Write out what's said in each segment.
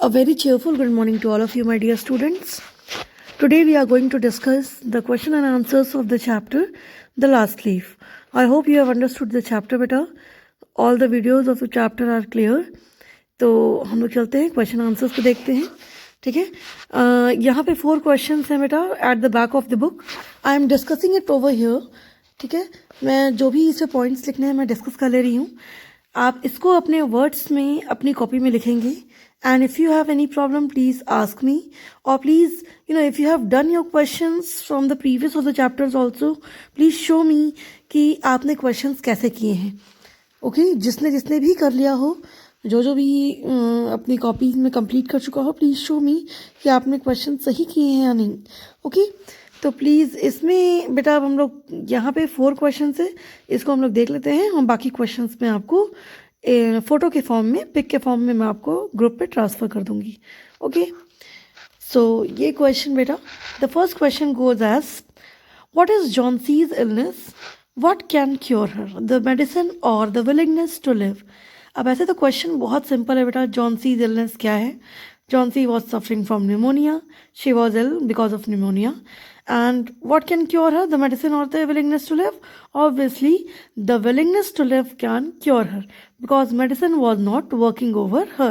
A very cheerful good morning to all of you, my dear students. Today we are going to discuss the question and answers of the chapter, The Last Leaf. I hope you have understood the chapter better. All the videos of the chapter are clear. तो हम लोग चलते हैं question answers को देखते हैं. ठीक है, यहाँ पे 4 क्वेश्चंस हैं बेटा at the back of the book. I am discussing it over here. ठीक है, मैं जो भी इसे पॉइंट्स लिखने हैं मैं डिस्कस कर ले रही हूँ. आप इसको अपने वर्ड्स में अपनी कॉपी में लिखेंगे. And if you have any problem, please ask me, or please, if you have done your questions from the previous of the chapters also, please show me कि आपने questions कैसे किए हैं. Okay, जिसने भी कर लिया हो, जो भी अपनी कॉपी में कंप्लीट कर चुका हो, प्लीज़ शो मी कि आपने क्वेश्चन सही किए हैं या नहीं. ओके, तो प्लीज़ इसमें बेटा अब हम लोग यहाँ पे 4 क्वेश्चन है, इसको हम लोग देख लेते हैं. हम बाकी क्वेश्चंस में आपको फ़ोटो के फॉर्म में, पिक के फॉर्म में मैं आपको ग्रुप पे ट्रांसफ़र कर दूँगी. ओके, सो ये क्वेश्चन बेटा, the first question goes as what is Johnsy's illness, what can cure her, the medicine और द विलिंगनेस टू लिव. अब ऐसे तो क्वेश्चन बहुत सिंपल है बेटा. जॉन्सीज इलनेस क्या है? Johnsy was suffering from pneumonia, she was ill because of pneumonia. And what can cure her? The medicine or the willingness to live? Obviously, the willingness to live can cure her because medicine was not working over her.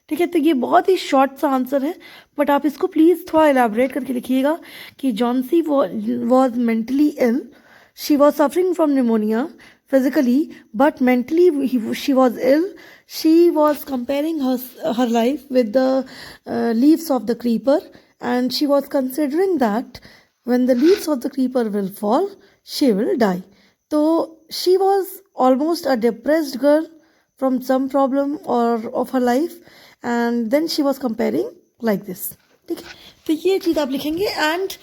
ठीक है, तो ये बहुत ही short सा answer है, but आप इसको प्लीज़ थोड़ा एलैबोरेट करके लिखिएगा कि Johnsy was mentally ill, she was suffering from pneumonia physically, but mentally she was ill. She was comparing her life with the leaves of the creeper, and she was considering that when the leaves of the creeper will fall, she will die. So she was almost a depressed girl from some problem or of her life, and then she was comparing like this. ठीक है, तो ये चीज़ आप लिखेंगे. And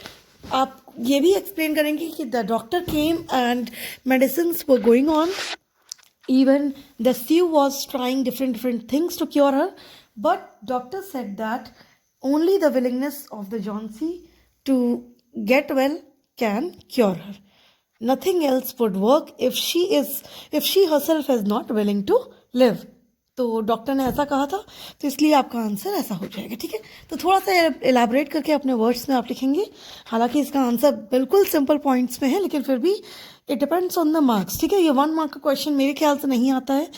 आप ये भी explain करेंगे कि the doctor came and medicines were going on. Even the Sue was trying different things to cure her, but doctor said that only the willingness of the Johnsy to get well can cure her. Nothing else would work if she herself is not willing to live. तो doctor ने ऐसा कहा था, तो इसलिए आपका answer ऐसा हो जाएगा. ठीक है, तो थोड़ा सा एलाबरेट करके अपने वर्ड्स में आप लिखेंगे. हालांकि इसका आंसर बिल्कुल सिंपल पॉइंट्स में है, लेकिन फिर भी it depends on the marks. ठीक है, ये 1 मार्क का क्वेश्चन मेरे ख्याल से नहीं आता है.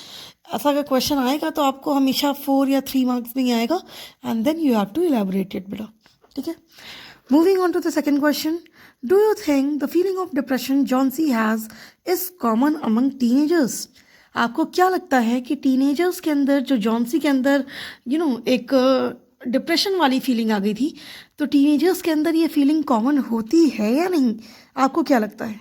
ऐसा अगर क्वेश्चन आएगा तो आपको हमेशा 4 या 3 मार्क्स में ही आएगा, and then you have to elaborate it बेटा. ठीक है, moving on to the second question. Do you think the feeling of depression Johnsy has is common among teenagers? आपको क्या लगता है कि टीनेजर्स के अंदर, जो जॉन्सी के अंदर एक डिप्रेशन वाली फीलिंग आ गई थी, तो टीनेजर्स के अंदर ये फीलिंग कॉमन होती है या नहीं? आपको क्या लगता है?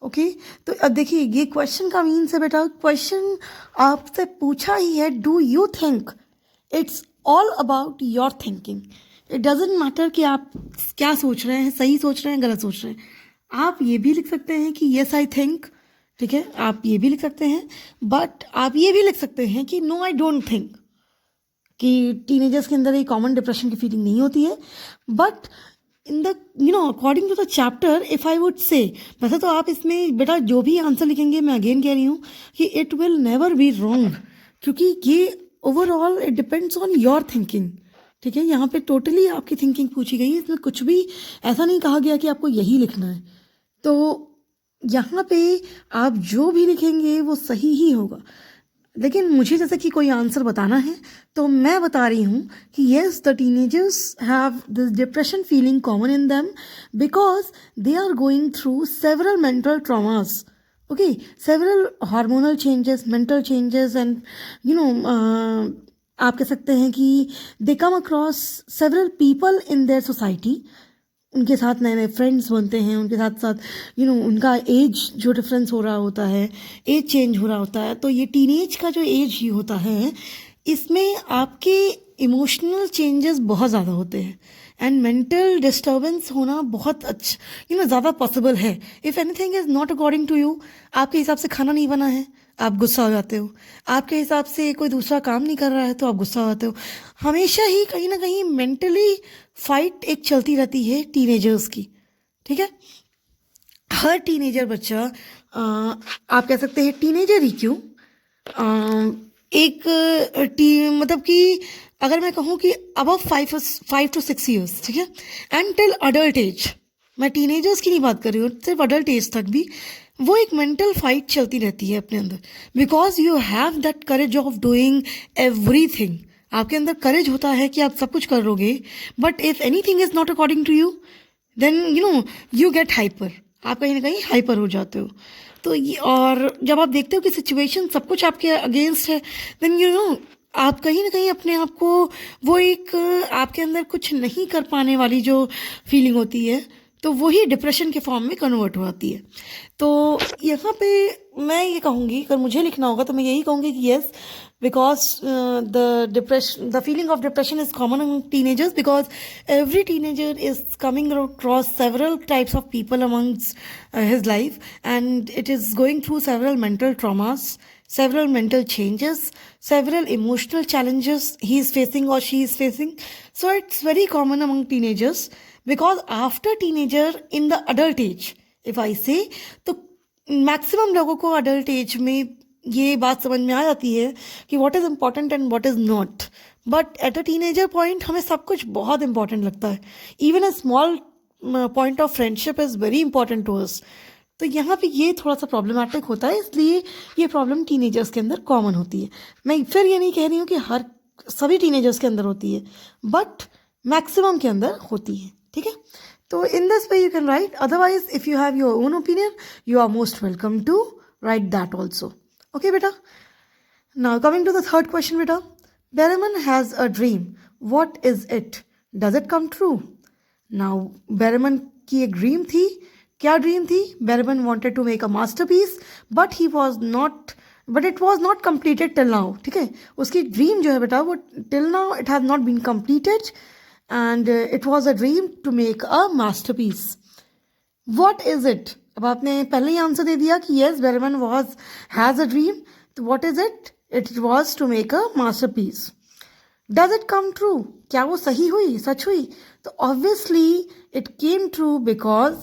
ओके, तो अब देखिए ये क्वेश्चन का मीन्स है बेटा, क्वेश्चन आपसे पूछा ही है do you think. It's all about your thinking. It doesn't matter कि आप क्या सोच रहे हैं, सही सोच रहे हैं, गलत सोच रहे हैं. आप ये भी लिख सकते हैं कि येस आई थिंक. ठीक है, आप ये भी लिख सकते हैं, बट आप ये भी लिख सकते हैं कि नो आई डोंट थिंक कि टीनेजर्स के अंदर एक कॉमन डिप्रेशन की फीलिंग नहीं होती है. But in the according to the chapter, if I would say, वैसे तो आप इसमें बेटा जो भी आंसर लिखेंगे, मैं अगेन कह रही हूँ कि it will never be wrong, क्योंकि ये overall it depends on your thinking. ठीक है, यहाँ पे टोटली आपकी थिंकिंग पूछी गई है, इसमें कुछ भी ऐसा नहीं कहा गया कि आपको यही लिखना है. तो यहाँ पे आप जो भी लिखेंगे वो सही ही होगा. लेकिन मुझे जैसे कि कोई आंसर बताना है, तो मैं बता रही हूँ कि yes the teenagers have this depression feeling common in them because they are going through several mental traumas. Okay, several hormonal changes, mental changes, and आप कह सकते हैं कि they come across several people in their society. उनके साथ नए नए friends बनते हैं, उनके साथ साथ उनका एज जो डिफरेंस हो रहा होता है, एज चेंज हो रहा होता है. तो ये टीनेज का जो एज ही होता है, इसमें आपके इमोशनल चेंजेस बहुत ज़्यादा होते हैं, एंड मेंटल डिस्टर्बेंस होना बहुत अच्छा ज़्यादा पॉसिबल है. If anything is not according to you, आपके हिसाब से खाना नहीं बना है, आप गुस्सा हो जाते हो. आपके हिसाब से कोई दूसरा काम नहीं कर रहा है, तो आप गुस्सा हो जाते हो. हमेशा ही कहीं ना कहीं मेंटली फाइट एक चलती रहती है टीनेजर्स की. ठीक है, हर टीनेजर बच्चा, आप कह सकते हैं टीनेजर ही क्यों, एक मतलब कि अगर मैं कहूँ कि अबव 5 to 6 years, ठीक है, एंड टिल अडल्ट एज, मैं टीनेजर्स की नहीं बात कर रही हूँ, सिर्फ अडल्ट एज तक भी वो एक मेंटल फाइट चलती रहती है अपने अंदर, because you have that courage of doing everything. आपके अंदर करेज होता है कि आप सब कुछ करोगे, but if anything is not according to you, then you get hyper. आप कहीं ना कहीं हाइपर हो जाते हो. तो ये, और जब आप देखते हो कि सिचुएशन सब कुछ आपके अगेंस्ट है, देन आप कहीं ना कहीं अपने आप को वो एक आपके अंदर कुछ नहीं कर पाने वाली जो फीलिंग होती है, तो वही डिप्रेशन के फॉर्म में कन्वर्ट हो जाती है. तो यहाँ पे मैं ये कहूँगी, अगर मुझे लिखना होगा तो मैं यही कहूँगी कि yes, because the feeling of depression is common among teenagers, because every teenager is coming across several types of people amongst his life, and it is going through several mental traumas, several mental changes, several emotional challenges he is facing or she is facing. So it's very common among teenagers, because after teenager in the adult age, if I say, तो maximum लोगों को adult age में ये बात समझ में आ जाती है कि what is important and what is not. But at a teenager point हमें सब कुछ बहुत इंपॉर्टेंट लगता है. Even a small point of friendship is very important to us. तो यहाँ पे ये थोड़ा सा प्रॉब्लमैटिक होता है, इसलिए ये प्रॉब्लम टीनेजर्स के अंदर कॉमन होती है. मैं फिर ये नहीं कह रही हूँ कि हर सभी टीनेजर्स के अंदर होती है, बट मैक्सिमम के अंदर होती है. ठीक है, तो in this way you can write. Otherwise if you have your own opinion, you are most welcome to write that also. Okay, beta. Now coming to the third question, beta. Berriman has a dream. What is it? Does it come true? Now, Berriman की एक dream थी. क्या dream थी? Berriman wanted to make a masterpiece, but it was not completed till now. ठीक है? उसकी dream जो है बेटा, वो till now it has not been completed, and it was a dream to make a masterpiece. What is it? अब आपने पहले ही आंसर दे दिया कि yes, Behrman has a dream. तो what is it? It was to make a masterpiece. Does it come true? क्या वो सही हुई, सच हुई? तो obviously it came true, because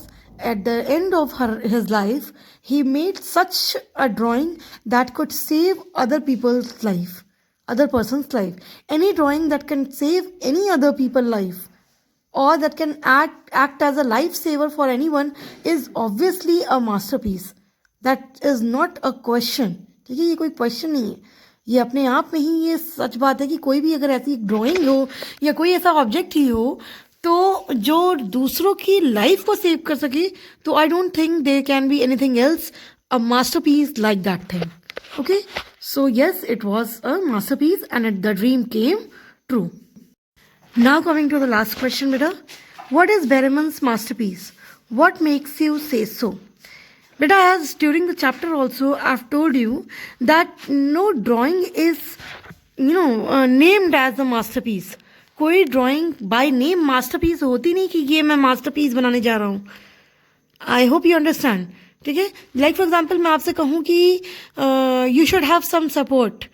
at the end of his life he made such a drawing that could save other peoples life, other person's life. Any drawing that can save any other people life, or that can act as a lifesaver for anyone, is obviously a masterpiece. That is not a question. ठीक है, ये कोई question नहीं है. ये अपने आप में ही ये सच बात है कि कोई भी अगर ऐसी ड्राइंग हो या कोई ऐसा ऑब्जेक्ट ही हो तो जो दूसरों की लाइफ को सेव कर सके, तो I don't think there can be anything else a masterpiece like that thing. Okay, so yes, it was a masterpiece and the dream came true. Now coming to the last question, beta. What is Berriman's masterpiece? What makes you say so? Beta, as during the chapter also, I've told you that no drawing is, named as a masterpiece. कोई drawing by name masterpiece होती नहीं कि ये मैं masterpiece बनाने जा रहा हूँ. I hope you understand. ठीक है, like for example मैं आपसे कहूँ कि you should have some support.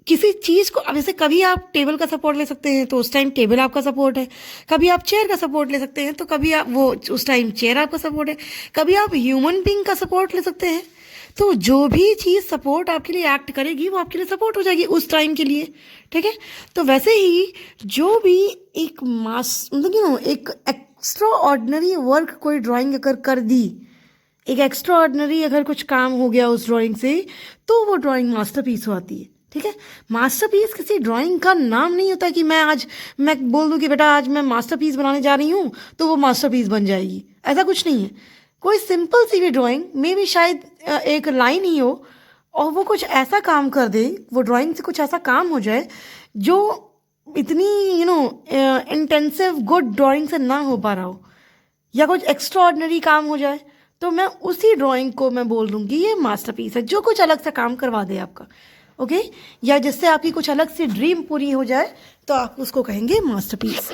किसी चीज़ को, अब जैसे कभी आप टेबल का सपोर्ट ले सकते हैं तो उस टाइम टेबल आपका सपोर्ट है, कभी आप चेयर का सपोर्ट ले सकते हैं तो कभी आप वो उस टाइम चेयर आपका सपोर्ट है, कभी आप ह्यूमन बीइंग का सपोर्ट ले सकते हैं. तो जो भी चीज़ सपोर्ट आपके लिए एक्ट करेगी वो आपके लिए सपोर्ट हो जाएगी उस टाइम के लिए. ठीक है, तो वैसे ही जो भी एक एक एक्स्ट्रा ऑर्डिनरी वर्क कोई ड्राइंग अगर कर दी, एक एक्स्ट्रा ऑर्डिनरी अगर कुछ काम हो गया उस ड्राइंग से, तो वो ड्राइंग मास्टरपीस होती है. ठीक है, मास्टरपीस किसी ड्राइंग का नाम नहीं होता कि मैं बोल दूं कि बेटा आज मैं मास्टरपीस बनाने जा रही हूँ तो वो मास्टरपीस बन जाएगी. ऐसा कुछ नहीं है. कोई सिंपल सी भी ड्राइंग में भी शायद एक लाइन ही हो और वो कुछ ऐसा काम कर दे, वो ड्राइंग से कुछ ऐसा काम हो जाए जो इतनी इंटेंसिव गुड ड्राइंग से ना हो पा रहा हो, या कुछ एक्स्ट्रा ऑर्डिनरी काम हो जाए, तो मैं उसी ड्राइंग को मैं बोल दूंगी ये मास्टरपीस है, जो कुछ अलग सा काम करवा दे आपका. ओके, या जिससे आपकी कुछ अलग से ड्रीम पूरी हो जाए तो आप उसको कहेंगे मास्टरपीस.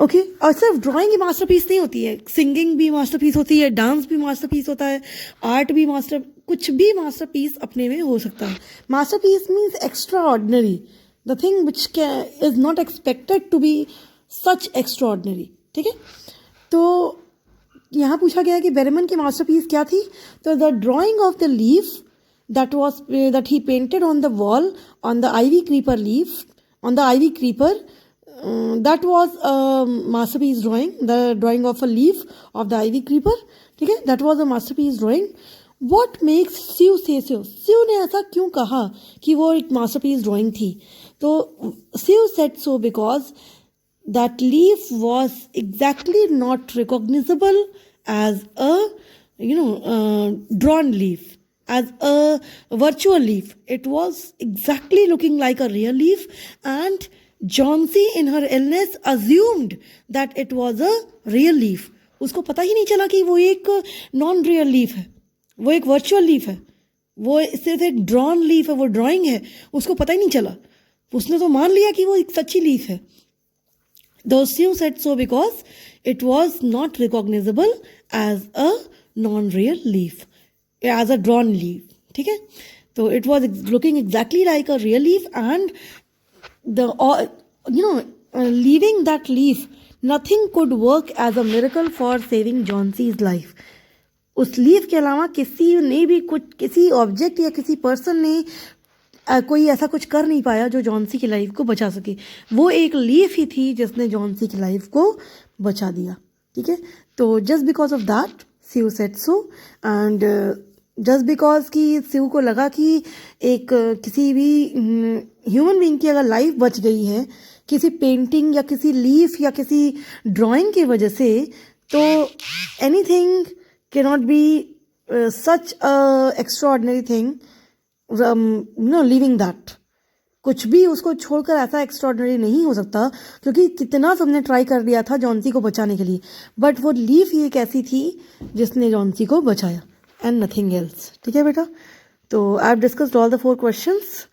ओके, और सिर्फ ड्राइंग ही मास्टरपीस नहीं होती है, सिंगिंग भी मास्टरपीस होती है, डांस भी मास्टरपीस होता है, आर्ट भी कुछ भी मास्टरपीस अपने में हो सकता है. Masterpiece means extraordinary, the thing which is not expected to be such extraordinary. ठीक है, तो यहाँ पूछा गया कि बेरमन की मास्टरपीस क्या थी. तो the drying of the leaf that he painted on the wall on the ivy creeper leaf on the ivy creeper. That was a masterpiece drawing, the drawing of a leaf of the ivy creeper. ठीक है, that was a masterpiece drawing. What makes Sue say so? Sue ने ऐसा क्यों कहा कि वो एक masterpiece drawing थी? तो Sue said so because that leaf was exactly not recognizable as a drawn leaf, as a virtual leaf. It was exactly looking like a real leaf, and Johnsy in her illness assumed that it was a real leaf. उसको पता ही नहीं चला कि वो एक non real leaf है, वो एक वर्चुअल लीफ है, वो सिर्फ एक ड्रॉन लीफ है, वो ड्राइंग है, उसको पता ही नहीं चला. उसने तो मान लिया कि वो एक सच्ची लीफ है. The Sue said so because it was not recognizable as a non-real leaf, as a drawn leaf. ठीक है, तो it was looking exactly like a real leaf, and the leaving that leaf, nothing could work as a miracle for saving Johnsy's life. उस leaf के अलावा किसी ने भी कुछ, किसी ऑब्जेक्ट या किसी पर्सन ने कोई ऐसा कुछ कर नहीं पाया जो जॉन्सी की लाइफ को बचा सके. वो एक लीफ ही थी जिसने जॉन्सी की लाइफ को बचा दिया. ठीक है, तो just because of that Sue said so, and just because कि स्यू को लगा कि एक किसी भी ह्यूमन बीइंग की अगर लाइफ बच गई है किसी पेंटिंग या किसी लीफ या किसी ड्राइंग की वजह से, तो anything can not be such a extraordinary thing living that. कुछ भी उसको छोड़कर ऐसा एक्स्ट्राऑर्डिनरी नहीं हो सकता, क्योंकि कितना सबने ट्राई कर लिया था जॉन्सी को बचाने के लिए, बट वो लीफ ही एक ऐसी थी जिसने जॉन्सी को बचाया, एंड नथिंग एल्स. ठीक है बेटा, तो I have discussed all the 4 questions.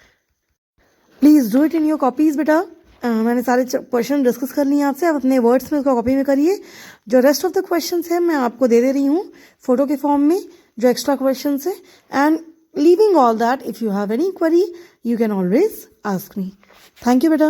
Please do it in your copies बेटा. मैंने सारे क्वेश्चन डिस्कस कर लिए आपसे, आप अपने वर्ड्स में उसको कॉपी में करिए. जो रेस्ट ऑफ द क्वेश्चंस हैं मैं आपको दे रही हूँ फोटो के फॉर्म में, जो एक्स्ट्रा क्वेश्चंस है. And leaving all that, if you have any query, you can always ask me. Thank you, beta.